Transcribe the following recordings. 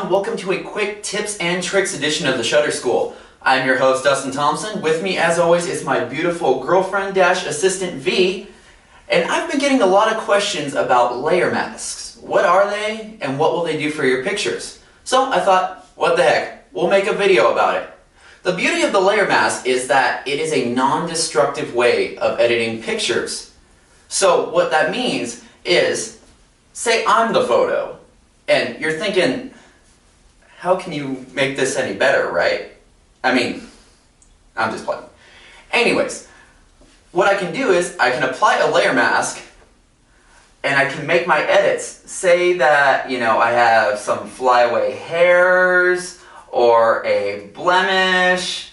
everyone, welcome to a quick tips and tricks edition of the Shutter School. I'm your host Dustin Thompson. With me as always is my beautiful girlfriend-assistant V, and I've been getting a lot of questions about layer masks. What are they and what will they do for your pictures? So I thought, what the heck, we'll make a video about it. The beauty of the layer mask is that it is a non-destructive way of editing pictures. So what that means is, say I'm the photo, and you're thinking, how can you make this any better, right? I mean, I'm just playing. Anyways, what I can do is I can apply a layer mask and I can make my edits. Say that, I have some flyaway hairs or a blemish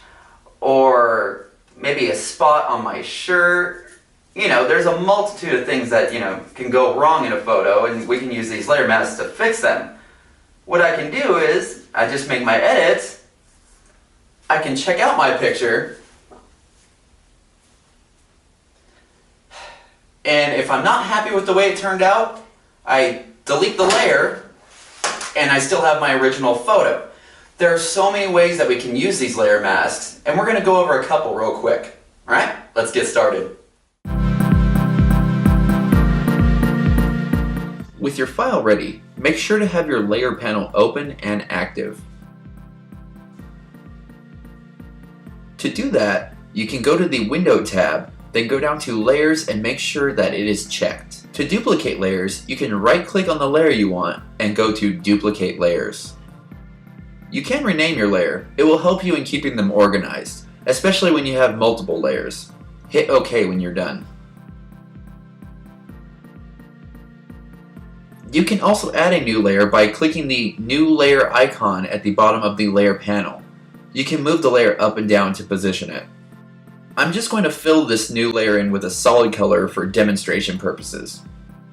or maybe a spot on my shirt. There's a multitude of things that, can go wrong in a photo, and we can use these layer masks to fix them. What I can do is, I just make my edits, I can check out my picture, and if I'm not happy with the way it turned out, I delete the layer, and I still have my original photo. There are so many ways that we can use these layer masks, and we're going to go over a couple real quick. Alright, let's get started. With your file ready, make sure to have your layer panel open and active. To do that, you can go to the Window tab, then go down to Layers and make sure that it is checked. To duplicate layers, you can right-click on the layer you want and go to Duplicate Layers. You can rename your layer. It will help you in keeping them organized, especially when you have multiple layers. Hit OK when you're done. You can also add a new layer by clicking the New Layer icon at the bottom of the layer panel. You can move the layer up and down to position it. I'm just going to fill this new layer in with a solid color for demonstration purposes.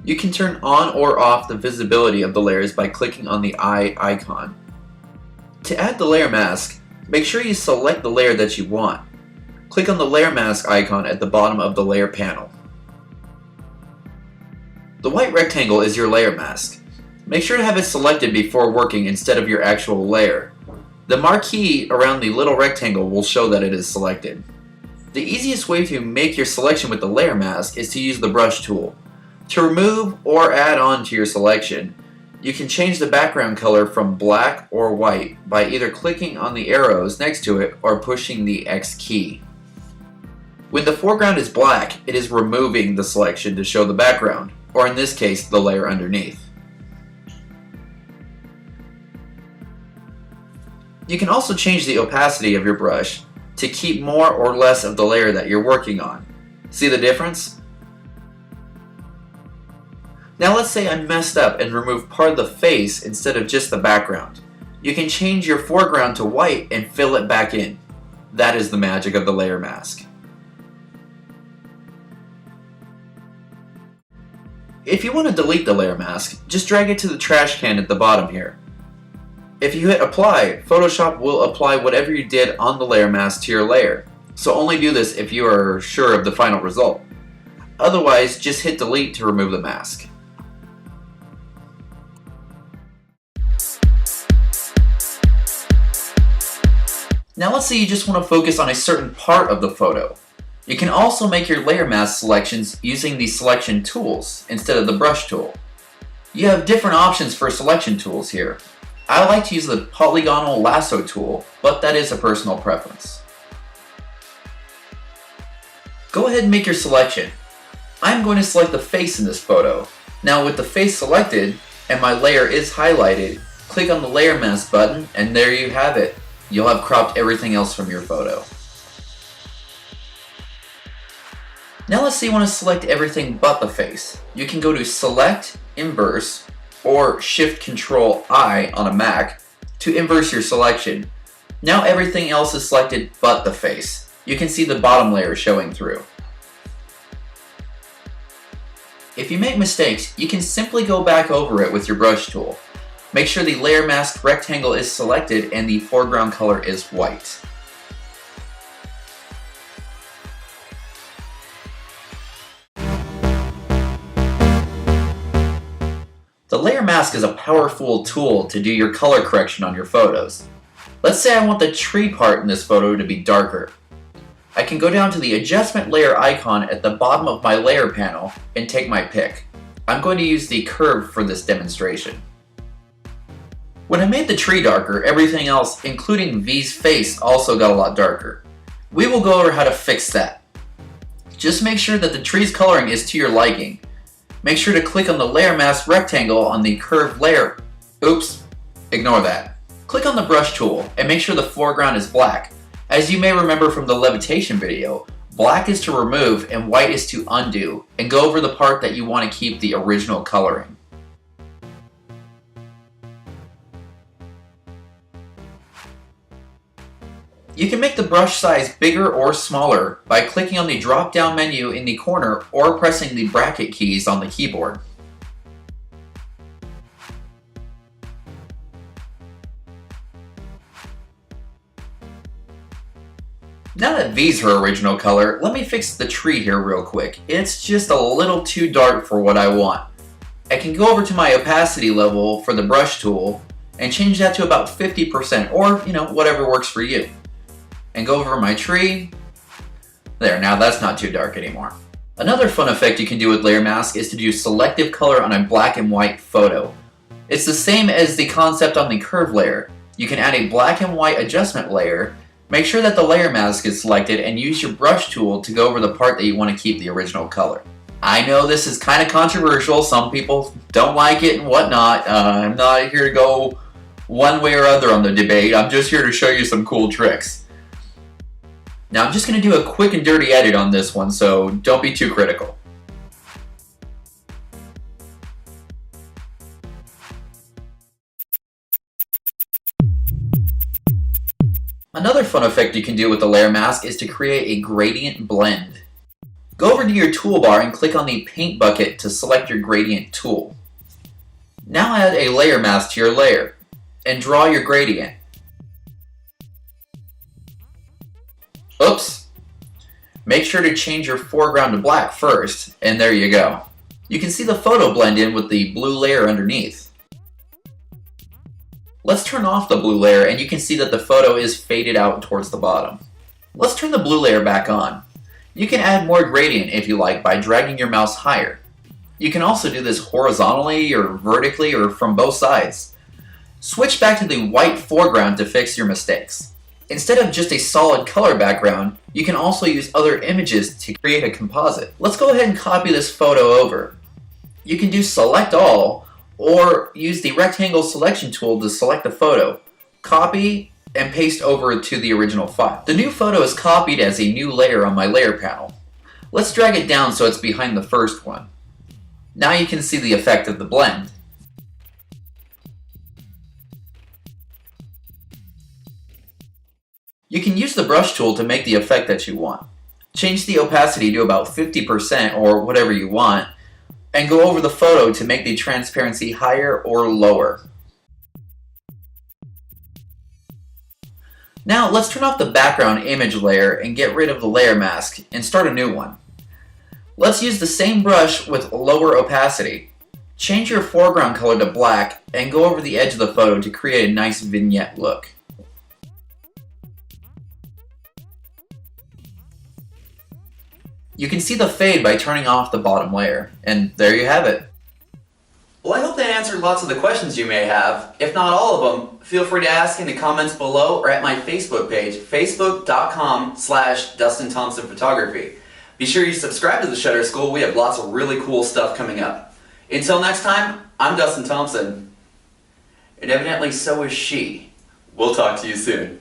You can turn on or off the visibility of the layers by clicking on the eye icon. To add the layer mask, make sure you select the layer that you want. Click on the layer mask icon at the bottom of the layer panel. The white rectangle is your layer mask. Make sure to have it selected before working instead of your actual layer. The marquee around the little rectangle will show that it is selected. The easiest way to make your selection with the layer mask is to use the brush tool. To remove or add on to your selection, you can change the background color from black or white by either clicking on the arrows next to it or pushing the X key. When the foreground is black, it is removing the selection to show the background, or in this case, the layer underneath. You can also change the opacity of your brush to keep more or less of the layer that you're working on. See the difference? Now let's say I messed up and removed part of the face instead of just the background. You can change your foreground to white and fill it back in. That is the magic of the layer mask. If you want to delete the layer mask, just drag it to the trash can at the bottom here. If you hit apply, Photoshop will apply whatever you did on the layer mask to your layer. So only do this if you are sure of the final result. Otherwise, just hit delete to remove the mask. Now let's say you just want to focus on a certain part of the photo. You can also make your layer mask selections using the selection tools instead of the brush tool. You have different options for selection tools here. I like to use the polygonal lasso tool, but that is a personal preference. Go ahead and make your selection. I'm going to select the face in this photo. Now with the face selected and my layer is highlighted, click on the layer mask button and there you have it. You'll have cropped everything else from your photo. Now let's say you want to select everything but the face. You can go to Select, Inverse, or Shift-Control-I on a Mac to inverse your selection. Now everything else is selected but the face. You can see the bottom layer showing through. If you make mistakes, you can simply go back over it with your brush tool. Make sure the layer mask rectangle is selected and the foreground color is white. The layer mask is a powerful tool to do your color correction on your photos. Let's say I want the tree part in this photo to be darker. I can go down to the adjustment layer icon at the bottom of my layer panel and take my pick. I'm going to use the curve for this demonstration. When I made the tree darker, everything else, including V's face, also got a lot darker. We will go over how to fix that. Just make sure that the tree's coloring is to your liking. Make sure to click on the layer mask rectangle on the curved layer. Oops, ignore that. Click on the brush tool and make sure the foreground is black. As you may remember from the levitation video, black is to remove and white is to undo, and go over the part that you want to keep the original coloring. You can make the brush size bigger or smaller by clicking on the drop-down menu in the corner or pressing the bracket keys on the keyboard. Now that V's her original color, let me fix the tree here real quick. It's just a little too dark for what I want. I can go over to my opacity level for the brush tool and change that to about 50%, or whatever works for you. And go over my tree. There, now that's not too dark anymore. Another fun effect you can do with layer mask is to do selective color on a black and white photo. It's the same as the concept on the curve layer. You can add a black and white adjustment layer, make sure that the layer mask is selected, and use your brush tool to go over the part that you want to keep the original color. I know this is kind of controversial, some people don't like it and whatnot. I'm not here to go one way or other on the debate, I'm just here to show you some cool tricks. Now I'm just going to do a quick and dirty edit on this one, so don't be too critical. Another fun effect you can do with the layer mask is to create a gradient blend. Go over to your toolbar and click on the paint bucket to select your gradient tool. Now add a layer mask to your layer and draw your gradient. Oops! Make sure to change your foreground to black first, and there you go. You can see the photo blend in with the blue layer underneath. Let's turn off the blue layer and you can see that the photo is faded out towards the bottom. Let's turn the blue layer back on. You can add more gradient if you like by dragging your mouse higher. You can also do this horizontally or vertically or from both sides. Switch back to the white foreground to fix your mistakes. Instead of just a solid color background, you can also use other images to create a composite. Let's go ahead and copy this photo over. You can do select all, or use the rectangle selection tool to select the photo, copy, and paste over to the original file. The new photo is copied as a new layer on my layer panel. Let's drag it down so it's behind the first one. Now you can see the effect of the blend. You can use the brush tool to make the effect that you want. Change the opacity to about 50% or whatever you want, and go over the photo to make the transparency higher or lower. Now let's turn off the background image layer and get rid of the layer mask and start a new one. Let's use the same brush with lower opacity. Change your foreground color to black and go over the edge of the photo to create a nice vignette look. You can see the fade by turning off the bottom layer, and there you have it. Well, I hope that answered lots of the questions you may have. If not all of them, feel free to ask in the comments below or at my Facebook page, facebook.com/Dustin Thompson Photography. Be sure you subscribe to The Shutter School. We have lots of really cool stuff coming up. Until next time, I'm Dustin Thompson. And evidently so is she. We'll talk to you soon.